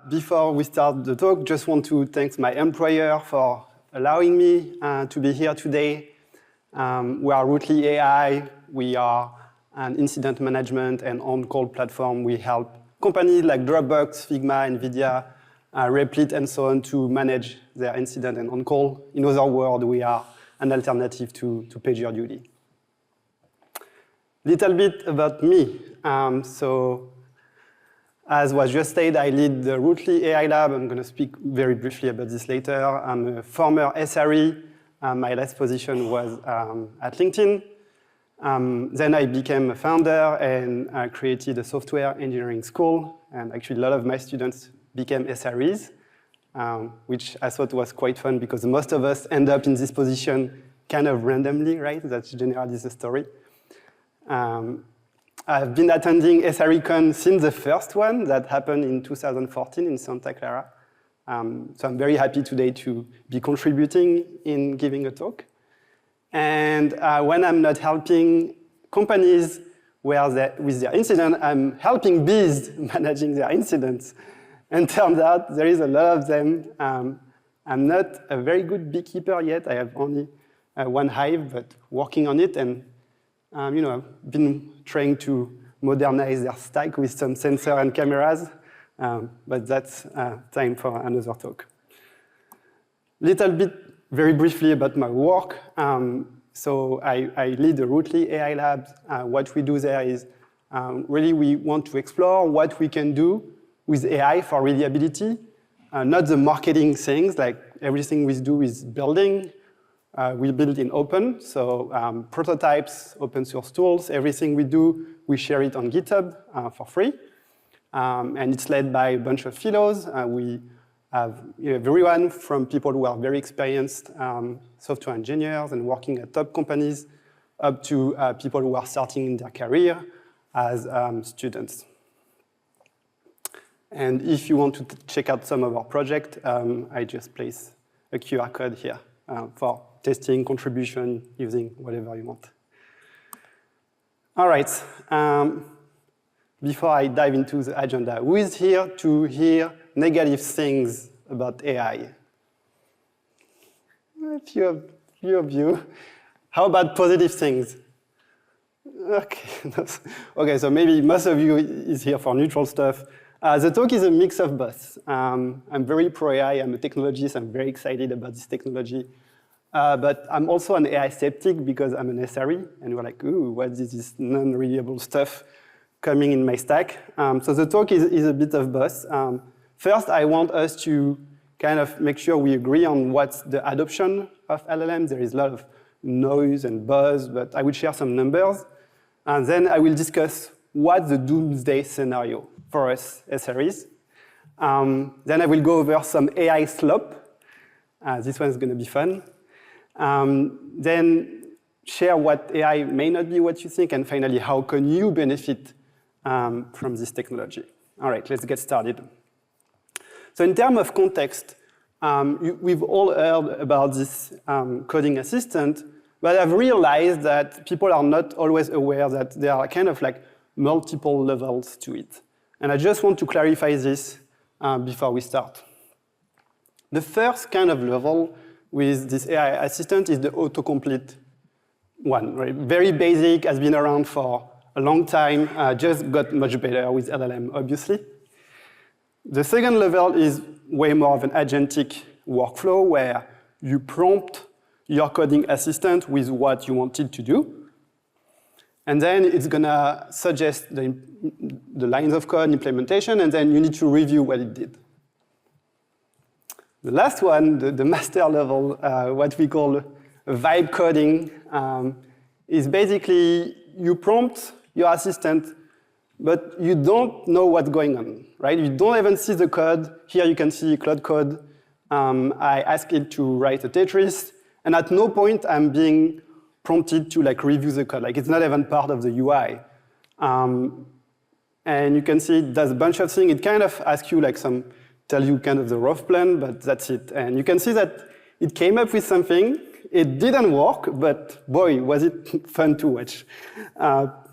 before we start the talk, just want to thank my employer for allowing me to be here today. We are Rootly AI. We are an incident management and on-call platform. We help companies like Dropbox, Figma, NVIDIA, Replit, and so on to manage their incident and on-call. In other words, we are an alternative to PagerDuty. Little bit about me. As was just said, I lead the Rootly AI Lab. I'm going to speak very briefly about this later. I'm a former SRE. My last position was at LinkedIn. Then I became a founder and created a software engineering school. And actually, a lot of my students became SREs, which I thought was quite fun because most of us end up in this position kind of randomly, right? That's generally the story. I've been attending SREcon since the first one that happened in 2014 in Santa Clara. So I'm very happy today to be contributing in giving a talk. And when I'm not helping companies with their incident, I'm helping bees managing their incidents. And turns out there is a lot of them. I'm not a very good beekeeper yet. I have only one hive, but working on it. And I've been trying to modernize their stack with some sensor and cameras. But that's time for another talk. Little bit, very briefly, about my work. So I lead the Rootly AI Labs. What we do there is really we want to explore what we can do with AI for reliability, not the marketing things, like everything we do is building. We build in open, so prototypes, open source tools, everything we do, we share it on GitHub for free. And it's led by a bunch of fellows. We have everyone from people who are very experienced software engineers and working at top companies up to people who are starting in their career as students. And if you want to check out some of our projects, I just place a QR code here for testing, contribution, using whatever you want. All right. Before I dive into the agenda, who is here to hear negative things about AI? A few of you. How about positive things? Okay. Okay, so maybe most of you is here for neutral stuff. The talk is a mix of both. I'm very pro-AI. I'm a technologist. I'm very excited about this technology. But I'm also an AI skeptic because I'm an SRE. And we're like, ooh, what is this non-reliable stuff coming in my stack? So the talk is a bit of both. First, I want us to kind of make sure we agree on what's the adoption of LLM. There is a lot of noise and buzz, but I will share some numbers. And then I will discuss what's the doomsday scenario for us SREs. Then I will go over some AI slop. This one's going to be fun. Then share what AI may not be what you think, and finally, how can you benefit from this technology? All right, let's get started. So in terms of context, we've all heard about this coding assistant, but I've realized that people are not always aware that there are kind of like multiple levels to it. And I just want to clarify this before we start. The first kind of level with this AI assistant is the autocomplete one, right? Very basic, has been around for a long time, just got much better with LLM, obviously. The second level is way more of an agentic workflow where you prompt your coding assistant with what you want it to do. And then it's going to suggest the lines of code implementation, and then you need to review what it did. The last one, the master level, what we call vibe coding, is basically you prompt your assistant, but you don't know what's going on, right? You don't even see the code. Here you can see Cloud Code. I ask it to write a Tetris, and at no point I'm being prompted to like review the code. Like it's not even part of the UI. And you can see it does a bunch of things. It kind of asks you like tell you kind of the rough plan, but that's it. And you can see that it came up with something. It didn't work, but boy, was it fun to watch.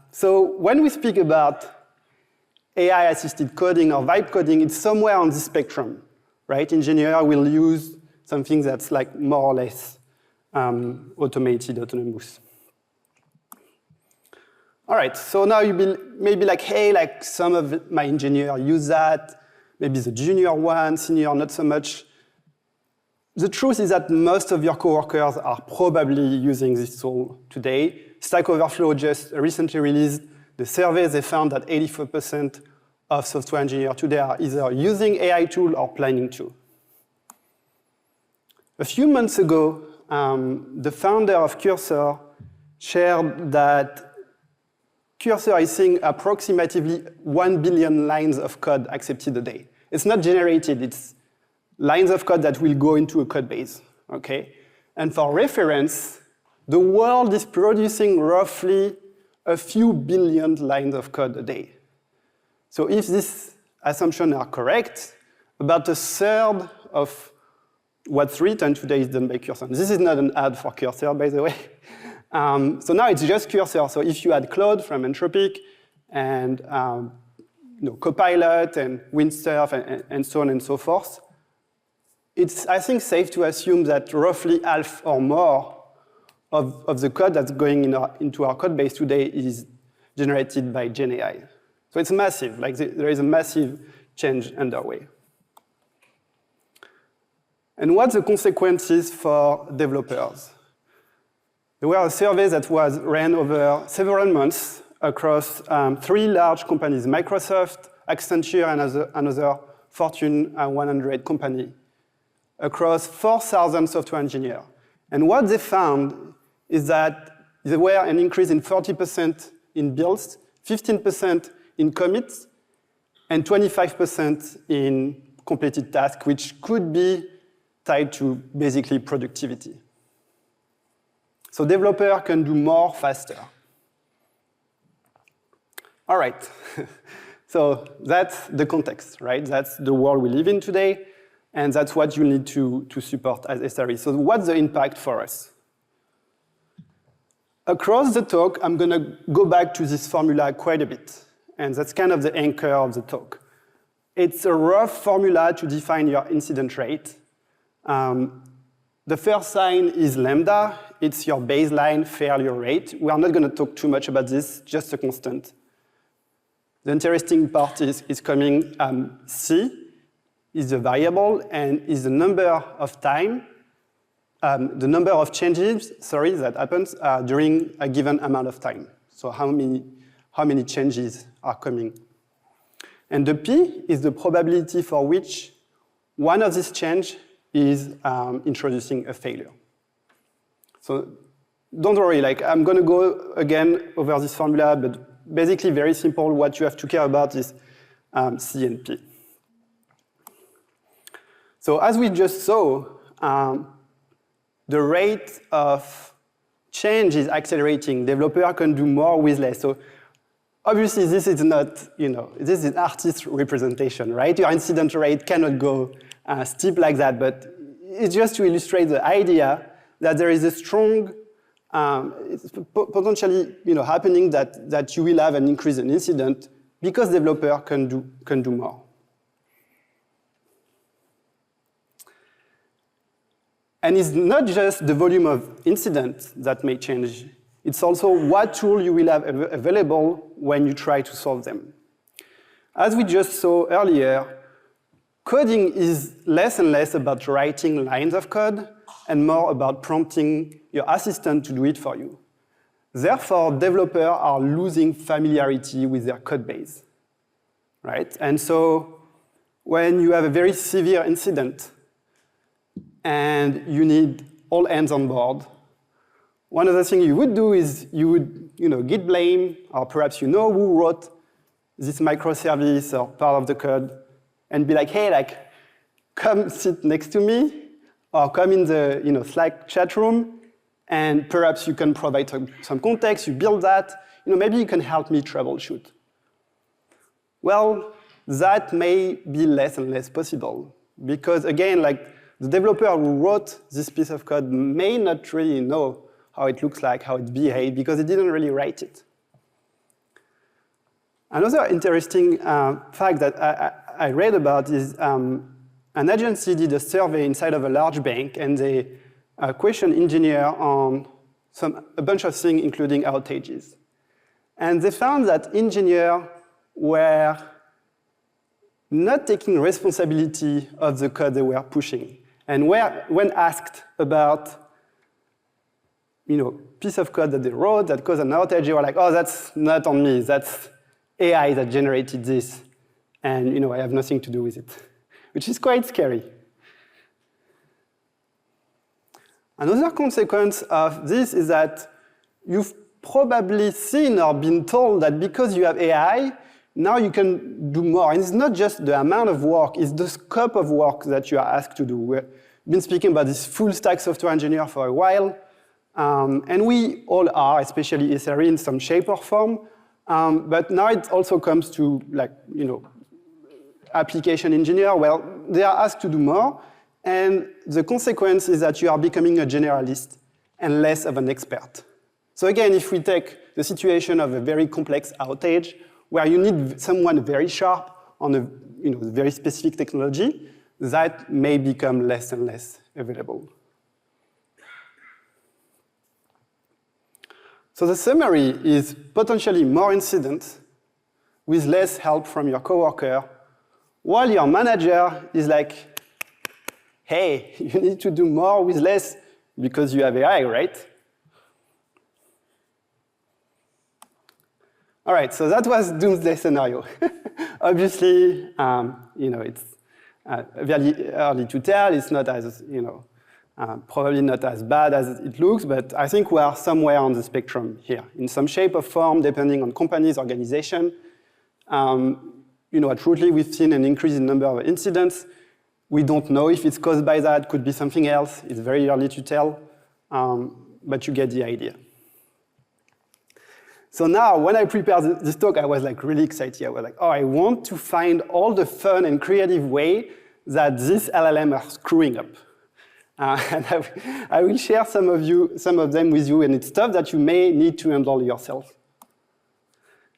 So when we speak about AI-assisted coding or vibe coding, it's somewhere on the spectrum, right? Engineer will use something that's like more or less automated, autonomous. All right, so now you may be like, hey, like some of my engineers use that, maybe the junior one, senior, not so much. The truth is that most of your coworkers are probably using this tool today. Stack Overflow just recently released the survey. They found that 84% of software engineers today are either using AI tool or planning to. A few months ago, the founder of Cursor shared that Cursor is seeing approximately 1 billion lines of code accepted a day. It's not generated, it's lines of code that will go into a code base, okay? And for reference, the world is producing roughly a few billion lines of code a day. So if these assumptions are correct, about a third of what's written today is done by Cursor. This is not an ad for Cursor, by the way. So now it's just Cursor. So if you add Claude from Anthropic and Copilot and Windsurf and so on and so forth, it's, I think, safe to assume that roughly half or more of the code that's going into our code base today is generated by GenAI. So it's massive. Like there is a massive change underway. And what's the consequences for developers? There were a survey that was ran over several months across 3 large companies, Microsoft, Accenture, and another Fortune 100 company, across 4,000 software engineers. And what they found is that there were an increase in 40% in builds, 15% in commits, and 25% in completed tasks, which could be tied to basically productivity. So developer can do more faster. All right, so that's the context, right? That's the world we live in today, and that's what you need to support as SRE. So what's the impact for us? Across the talk, I'm gonna go back to this formula quite a bit, and that's kind of the anchor of the talk. It's a rough formula to define your incident rate. The first sign is lambda. It's your baseline failure rate. We are not going to talk too much about this, just a constant. The interesting part is coming C is the variable and is the number of time, the number of changes, that happens during a given amount of time. So how many changes are coming. And the P is the probability for which one of these changes is introducing a failure. So don't worry, like I'm going to go again over this formula, but basically very simple. What you have to care about is C and P. So as we just saw, the rate of change is accelerating. Developer can do more with less. So obviously this is not, this is artist representation, right? Your incident rate cannot go steep like that, but it's just to illustrate the idea that there is a strong, it's potentially happening that you will have an increase in incident because developer can do more. And it's not just the volume of incidents that may change. It's also what tool you will have available when you try to solve them. As we just saw earlier, coding is less and less about writing lines of code and more about prompting your assistant to do it for you. Therefore, developers are losing familiarity with their code base, right? And so when you have a very severe incident and you need all hands on board, one of the things you would do is you would git blame, or perhaps who wrote this microservice or part of the code, and be like, hey, come sit next to me, or come in the Slack chat room, and perhaps you can provide some context, you build that, maybe you can help me troubleshoot. Well, that may be less and less possible, because again, the developer who wrote this piece of code may not really know how it looks like, how it behaves, because he didn't really write it. Another interesting fact that I read about is an agency did a survey inside of a large bank, and they questioned engineers on a bunch of things, including outages. And they found that engineers were not taking responsibility of the code they were pushing. And when asked about piece of code that they wrote that caused an outage, they were like, oh, that's not on me, that's AI that generated this, and I have nothing to do with it, which is quite scary. Another consequence of this is that you've probably seen or been told that because you have AI, now you can do more. And it's not just the amount of work, it's the scope of work that you are asked to do. We've been speaking about this full stack software engineer for a while, and we all are, especially SRE in some shape or form. But now it also comes to application engineer. Well, they are asked to do more, and the consequence is that you are becoming a generalist and less of an expert. So again, if we take the situation of a very complex outage, where you need someone very sharp on a very specific technology, that may become less and less available. So the summary is potentially more incidents with less help from your coworker, while your manager is like, hey, you need to do more with less because you have AI, right? All right, so that was doomsday scenario. Obviously, it's very early to tell. It's not as, probably not as bad as it looks, but I think we are somewhere on the spectrum here, in some shape or form, depending on company's organization. At Rootly, we've seen an increase in number of incidents. We don't know if it's caused by that, could be something else. It's very early to tell, but you get the idea. So now, when I prepared this talk, I was really excited. I was like, oh, I want to find all the fun and creative way that these LLM are screwing up. And I will share some of them with you, and it's stuff that you may need to handle yourself.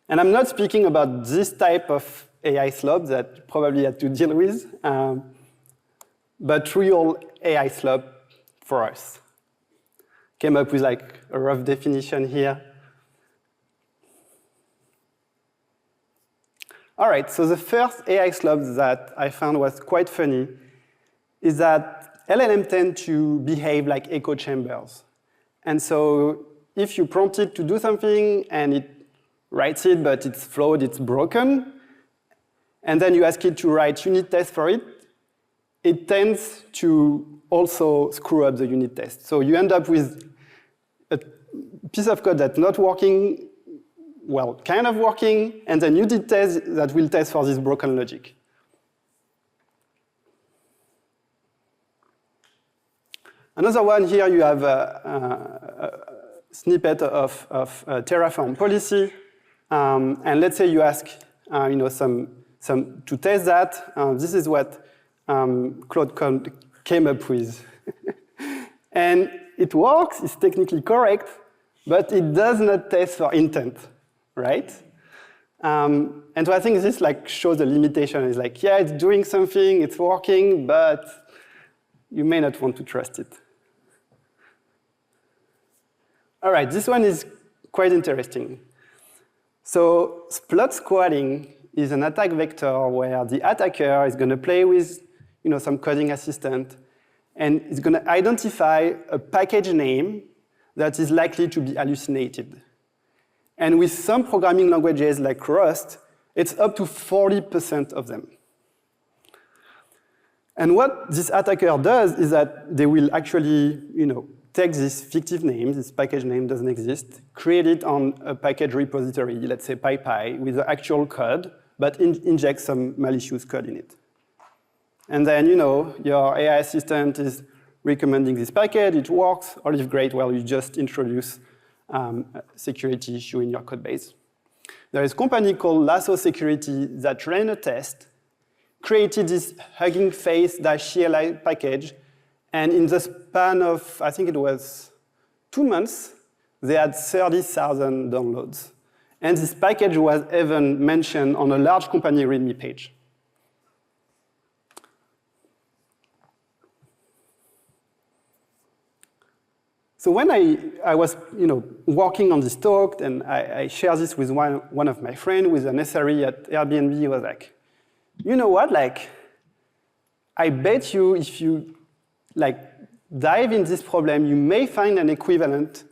And I'm not speaking about this type of AI slop that you probably had to deal with, but real AI slop for us. Came up with a rough definition here. All right, so the first AI slop that I found was quite funny is that LLM tend to behave like echo chambers. And so if you prompt it to do something and it writes it, but it's flawed, it's broken, and then you ask it to write unit tests for it, it tends to also screw up the unit test. So you end up with a piece of code that's not working, well, kind of working, and then you did tests that will test for this broken logic. Another one here, you have a snippet of Terraform policy, and let's say you ask some to test that. This is what Claude came up with. And it works, it's technically correct, but it does not test for intent, right? And so I think this shows the limitation. It's yeah, it's doing something, it's working, but you may not want to trust it. All right, this one is quite interesting. So slopsquatting is an attack vector where the attacker is going to play with some coding assistant, and it's going to identify a package name that is likely to be hallucinated. And with some programming languages like Rust, it's up to 40% of them. And what this attacker does is that they will actually take this fictive name, this package name doesn't exist, create it on a package repository, let's say PyPy, with the actual code, but inject some malicious code in it. And then, your AI assistant is recommending this package, it works, all is great, well, you just introduce a security issue in your code base. There is a company called Lasso Security that ran a test, created this Hugging Face-CLI package, and in the span of, I think it was 2 months, they had 30,000 downloads. And this package was even mentioned on a large company README page. So when I was working on this talk, and I shared this with one of my friends, with an SRE at Airbnb, he was like, you know what, like, I bet you if you dive in this problem, you may find an equivalent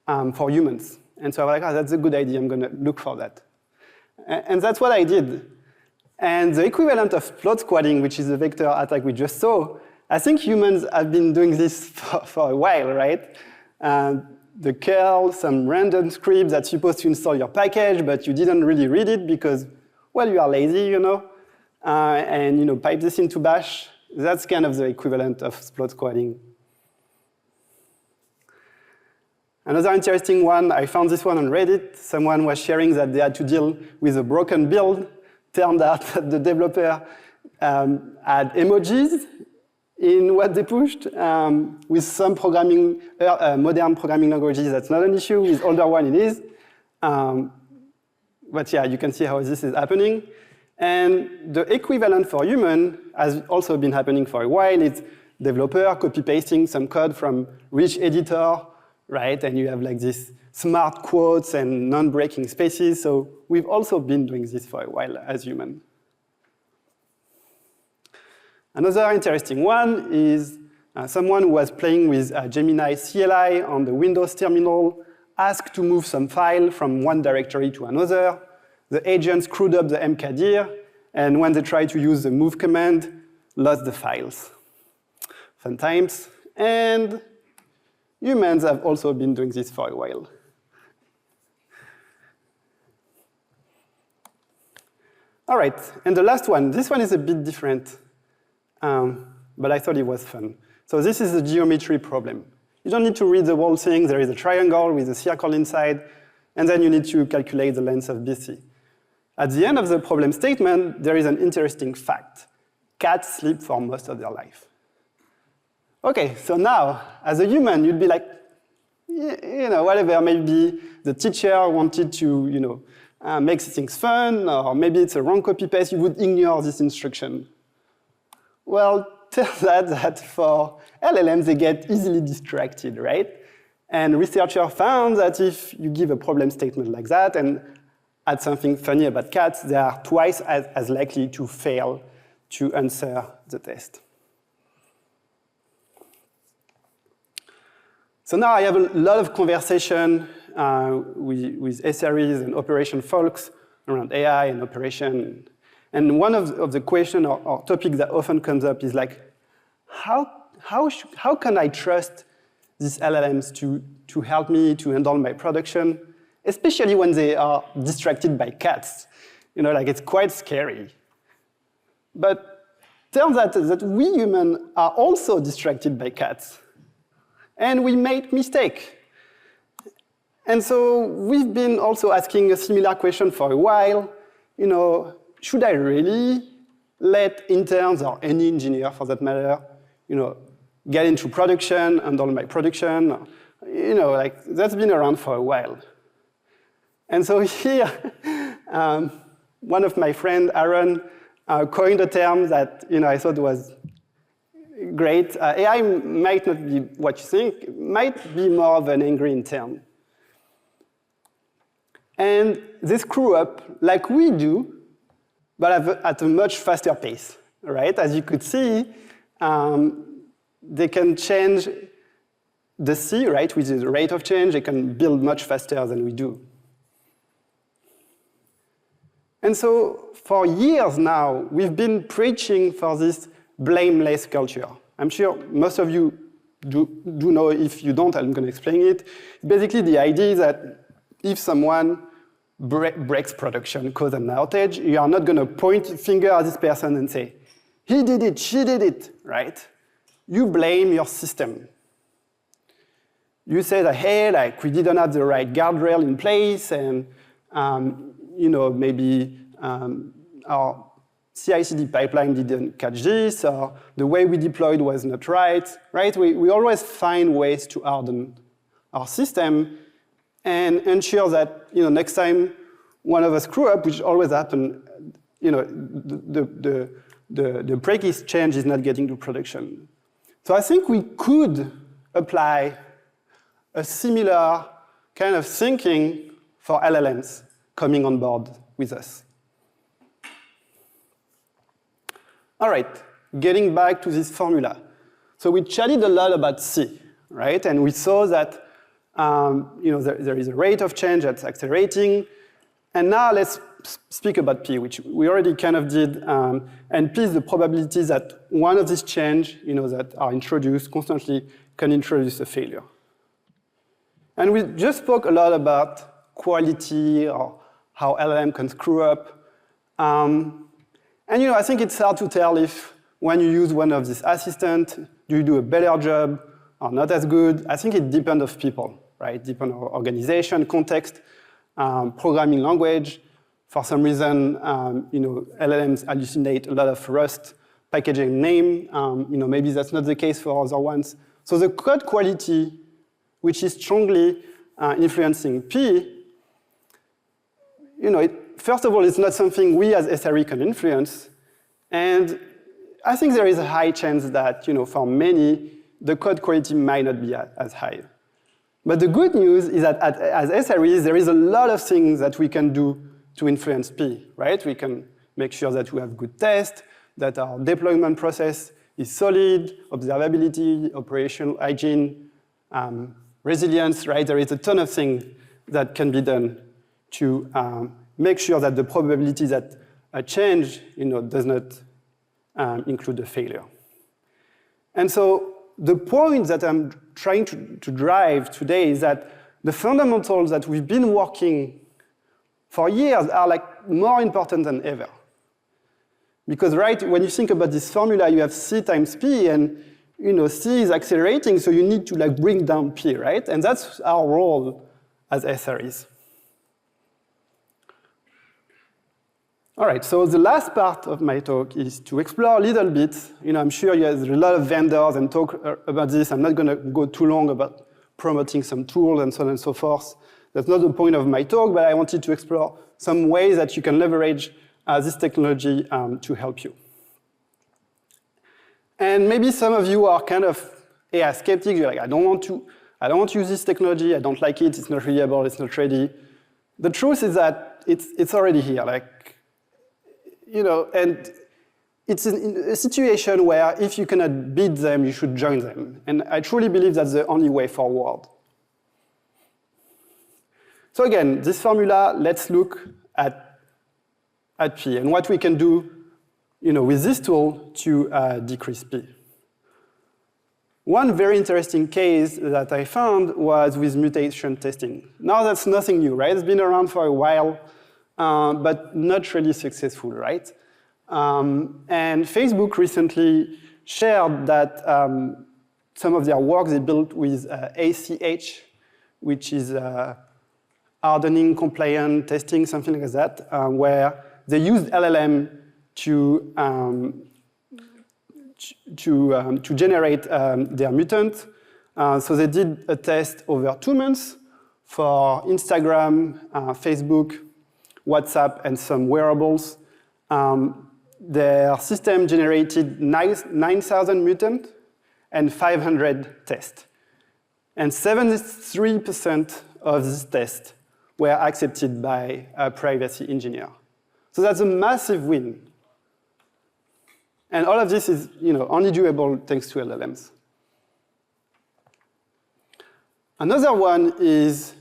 for humans. And so I was like, oh, that's a good idea, I'm gonna look for that. And that's what I did. And the equivalent of flawed squatting, which is the vector attack we just saw, I think humans have been doing this for a while, right? The curl, some random script that's supposed to install your package, but you didn't really read it because, well, you are lazy, and pipe this into bash. That's kind of the equivalent of flawed squatting. Another interesting one, I found this one on Reddit. Someone was sharing that they had to deal with a broken build. Turned out that the developer had emojis in what they pushed. With some modern programming languages, that's not an issue. With older one, it is. But yeah, you can see how this is happening. And the equivalent for human has also been happening for a while. It's developer copy-pasting some code from rich editor, right? And you have like this smart quotes and non-breaking spaces. So we've also been doing this for a while as human. Another interesting one is someone who was playing with Gemini CLI on the Windows terminal, asked to move some file from one directory to another. The agent screwed up the mkdir, and when they tried to use the move command, lost the files. Fun times. And humans have also been doing this for a while. All right, and the last one. This one is a bit different, but I thought it was fun. So this is a geometry problem. You don't need to read the whole thing. There is a triangle with a circle inside, and then you need to calculate the length of BC. At the end of the problem statement, there is an interesting fact. Cats sleep for most of their life. Okay, so now, as a human, you'd be like, whatever, maybe the teacher wanted to, make things fun, or maybe it's a wrong copy-paste, you would ignore this instruction. Well, turns out that for LLMs, they get easily distracted, right? And researchers found that if you give a problem statement like that and add something funny about cats, they are twice as likely to fail to answer the test. So now I have a lot of conversation with SREs and operation folks around AI and operation. And one of the questions or topics that often comes up is like, how can I trust these LLMs to help me to handle my production, especially when they are distracted by cats? It's quite scary. But turns out that we humans are also distracted by cats. And we make mistakes. And so we've been also asking a similar question for a while. Should I really let interns or any engineer, for that matter, get into production, handle my production? That's been around for a while. And so here, one of my friends, Aaron, coined a term that I thought was great. AI might not be what you think, it might be more of an angry intern. And they screw up like we do, but at a much faster pace, right? As you could see, they can change the C, right, which is the rate of change. They can build much faster than we do. And so for years now, we've been preaching for this blameless culture. I'm sure most of you do know. If you don't, I'm going to explain it. Basically, the idea is that if someone breaks production, cause an outage, you are not going to point a finger at this person and say, he did it, she did it, right? You blame your system. You say that, hey, we didn't have the right guardrail in place, and maybe our CI/CD pipeline didn't catch this, or the way we deployed was not right? We always find ways to harden our system, and ensure that next time one of us screw up, which always happens, the practice change is not getting to production. So I think we could apply a similar kind of thinking for LLMs coming on board with us. All right, getting back to this formula. So we chatted a lot about C, right? And we saw that there is a rate of change that's accelerating. And now let's speak about P, which we already kind of did. And P is the probability that one of these changes that are introduced constantly can introduce a failure. And we just spoke a lot about quality or how LLM can screw up. And I think it's hard to tell if when you use one of these assistants, do you do a better job or not as good? I think it depends on people, right? Depends on organization, context, programming language. For some reason, LLMs hallucinate a lot of Rust packaging name. Maybe that's not the case for other ones. So the code quality, which is strongly influencing P, first of all, it's not something we as SRE can influence. And I think there is a high chance that, for many, the code quality might not be as high. But the good news is that as SREs, there is a lot of things that we can do to influence P, right? We can make sure that we have good tests, that our deployment process is solid, observability, operational hygiene, resilience, right? There is a ton of things that can be done to make sure that the probability that a change does not include a failure. And so the point that I'm trying to drive today is that the fundamentals that we've been working for years are more important than ever. Because when you think about this formula, you have C times P, and C is accelerating, so you need to bring down P, right? And that's our role as SREs. All right, so the last part of my talk is to explore a little bit. I'm sure there's a lot of vendors and talk about this. I'm not going to go too long about promoting some tools and so on and so forth. That's not the point of my talk, but I wanted to explore some ways that you can leverage this technology to help you. And maybe some of you are kind of skeptics. You're like, I don't want to use this technology. I don't like it. It's not reliable. It's not ready. The truth is that it's already here. And it's a situation where if you cannot beat them, you should join them. And I truly believe that's the only way forward. So again, this formula, let's look at P and what we can do with this tool to decrease P. One very interesting case that I found was with mutation testing. Now that's nothing new, right? It's been around for a while, but not really successful, right? And Facebook recently shared that some of their work they built with ACH, which is hardening compliant testing, something like that, where they used LLM to generate their mutant. So they did a test over 2 months for Instagram, Facebook, WhatsApp, and some wearables. Their system generated 9,000 mutants and 500 tests. And 73% of these tests were accepted by a privacy engineer. So that's a massive win. And all of this is only doable thanks to LLMs. Another one is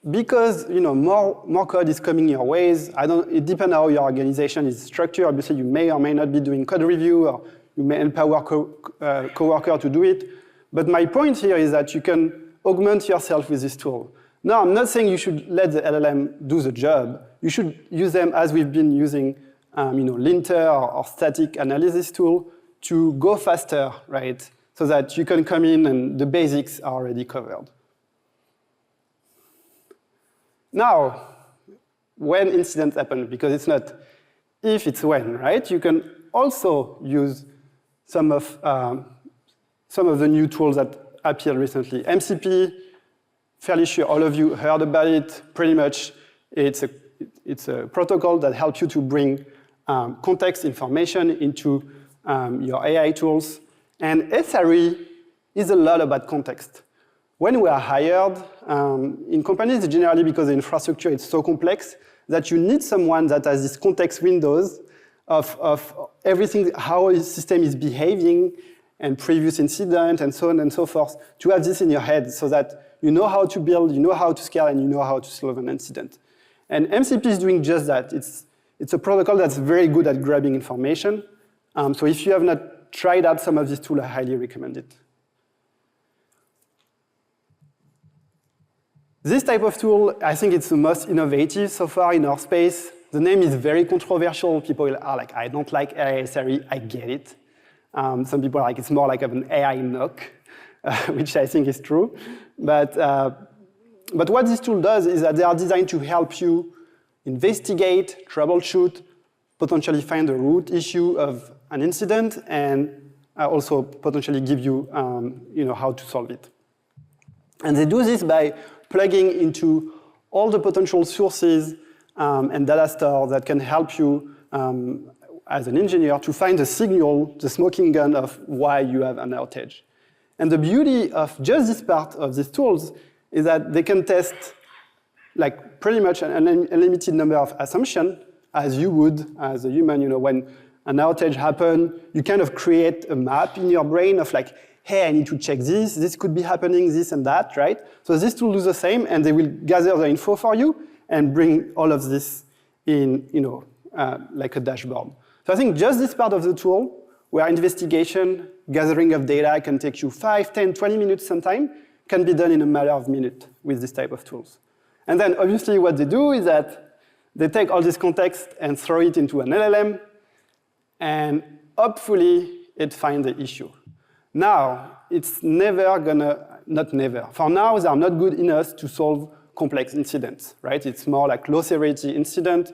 because more code is coming your ways. It depends how your organization is structured. Obviously, you may or may not be doing code review, or you may empower coworker to do it. But my point here is that you can augment yourself with this tool. Now, I'm not saying you should let the LLM do the job. You should use them as we've been using linter or static analysis tool to go faster, right? So that you can come in and the basics are already covered. Now, when incidents happen, because it's not if, it's when, right? You can also use some of the new tools that appeared recently. MCP fairly sure all of you heard about it. Pretty much, it's a protocol that helps you to bring context information into your AI tools. And SRE is a lot about context. When we are hired, in companies generally because the infrastructure is so complex that you need someone that has these context windows of everything, how a system is behaving and previous incident and so on and so forth, to have this in your head so that you know how to build, you know how to scale, and you know how to solve an incident. And MCP is doing just that. It's a protocol that's very good at grabbing information. So if you have not tried out some of these tools, I highly recommend it. This type of tool, I think it's the most innovative so far in our space. The name is very controversial. People are like, I don't like AI SRE, I get it. Some people are like, it's more like an AI knock, which I think is true. But what this tool does is that they are designed to help you investigate, troubleshoot, potentially find the root issue of an incident, and also potentially give you, how to solve it. And they do this by plugging into all the potential sources and data stores that can help you as an engineer to find the signal, the smoking gun of why you have an outage. And the beauty of just this part of these tools is that they can test like pretty much an unlimited number of assumptions as you would as a human. When an outage happens, you kind of create a map in your brain of like, hey, I need to check this could be happening, this and that, right? So this tool does the same, and they will gather the info for you and bring all of this in, like a dashboard. So I think just this part of the tool, where investigation, gathering of data can take you 5, 10, 20 minutes sometime, can be done in a matter of minutes with this type of tools. And then obviously what they do is that they take all this context and throw it into an LLM, and hopefully it finds the issue. Now, it's never gonna, not never. For now, they are not good enough to solve complex incidents, right? It's more like low severity incident,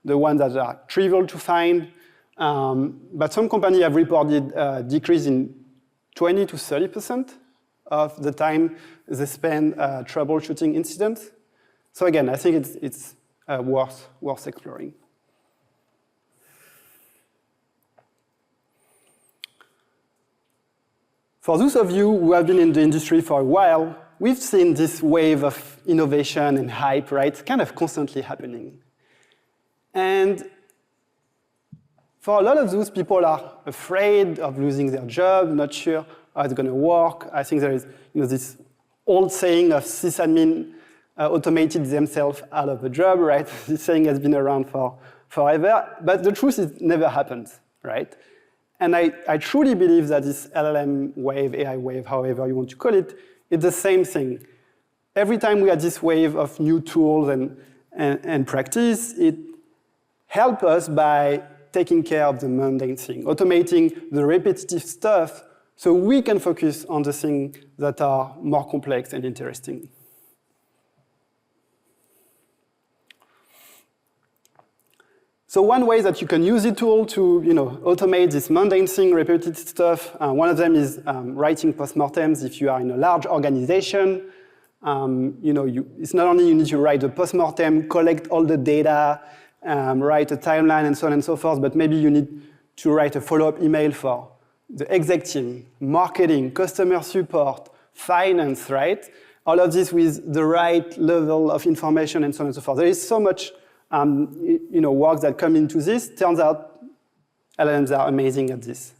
the ones that are trivial to find. But some companies have reported a decrease in 20 to 30% of the time they spend troubleshooting incidents. So again, I think it's worth exploring. For those of you who have been in the industry for a while, we've seen this wave of innovation and hype, right? Kind of constantly happening. And for a lot of those people are afraid of losing their job, not sure how it's going to work. I think there is this old saying of sysadmin automated themselves out of a job, right? This saying has been around for forever, but the truth is it never happens, right? And I truly believe that this LLM wave, AI wave, however you want to call it, it's the same thing. Every time we have this wave of new tools and practice, it helps us by taking care of the mundane thing, automating the repetitive stuff so we can focus on the things that are more complex and interesting. So one way that you can use the tool to automate this mundane thing, repetitive stuff, one of them is writing postmortems. If you are in a large organization, it's not only you need to write the postmortem, collect all the data, write a timeline and so on and so forth, but maybe you need to write a follow-up email for the exec team, marketing, customer support, finance, right? All of this with the right level of information and so on and so forth. There is so much work that come into this. Turns out LLMs are amazing at this.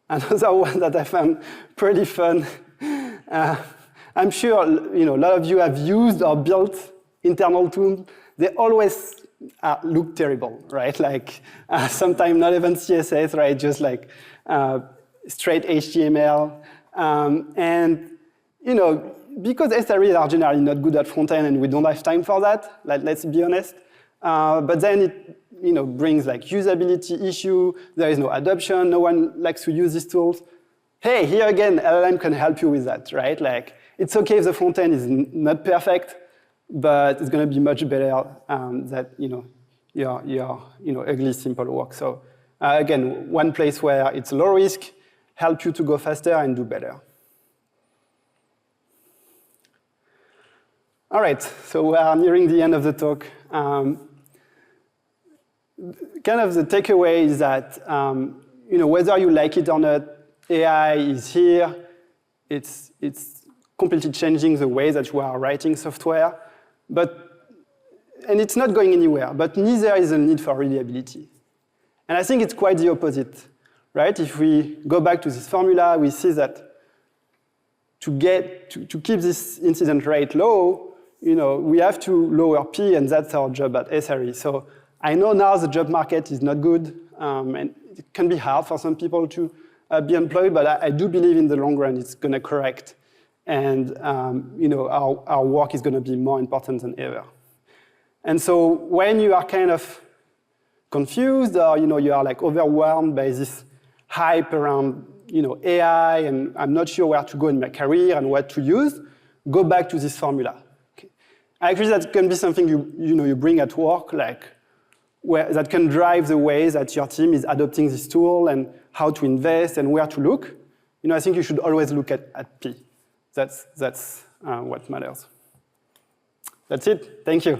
Another one that I found pretty fun. I'm sure a lot of you have used or built internal tools. They always look terrible, right? Like sometimes not even CSS, right? Just like straight HTML. Because SREs are generally not good at front-end and we don't have time for that, let's be honest. But then it brings like usability issue, there is no adoption, no one likes to use these tools. Hey, here again, LLM can help you with that, right? Like, it's okay if the front-end is not perfect, but it's going to be much better than your ugly, simple work. So again, one place where it's low risk, help you to go faster and do better. All right, so we are nearing the end of the talk. Kind of the takeaway is that whether you like it or not, AI is here. It's completely changing the way that you are writing software, and it's not going anywhere. But neither is a need for reliability. And I think it's quite the opposite, right? If we go back to this formula, we see that to keep this incident rate low, we have to lower P, and that's our job at SRE. So I know now the job market is not good, and it can be hard for some people to be employed, but I do believe in the long run it's going to correct, and our work is going to be more important than ever. And so when you are kind of confused, or you are like overwhelmed by this hype around AI, and I'm not sure where to go in my career and what to use, go back to this formula. Okay. Actually, that can be something you bring at work, that can drive the way that your team is adopting this tool and how to invest and where to look. I think you should always look at P. That's what matters. That's it. Thank you.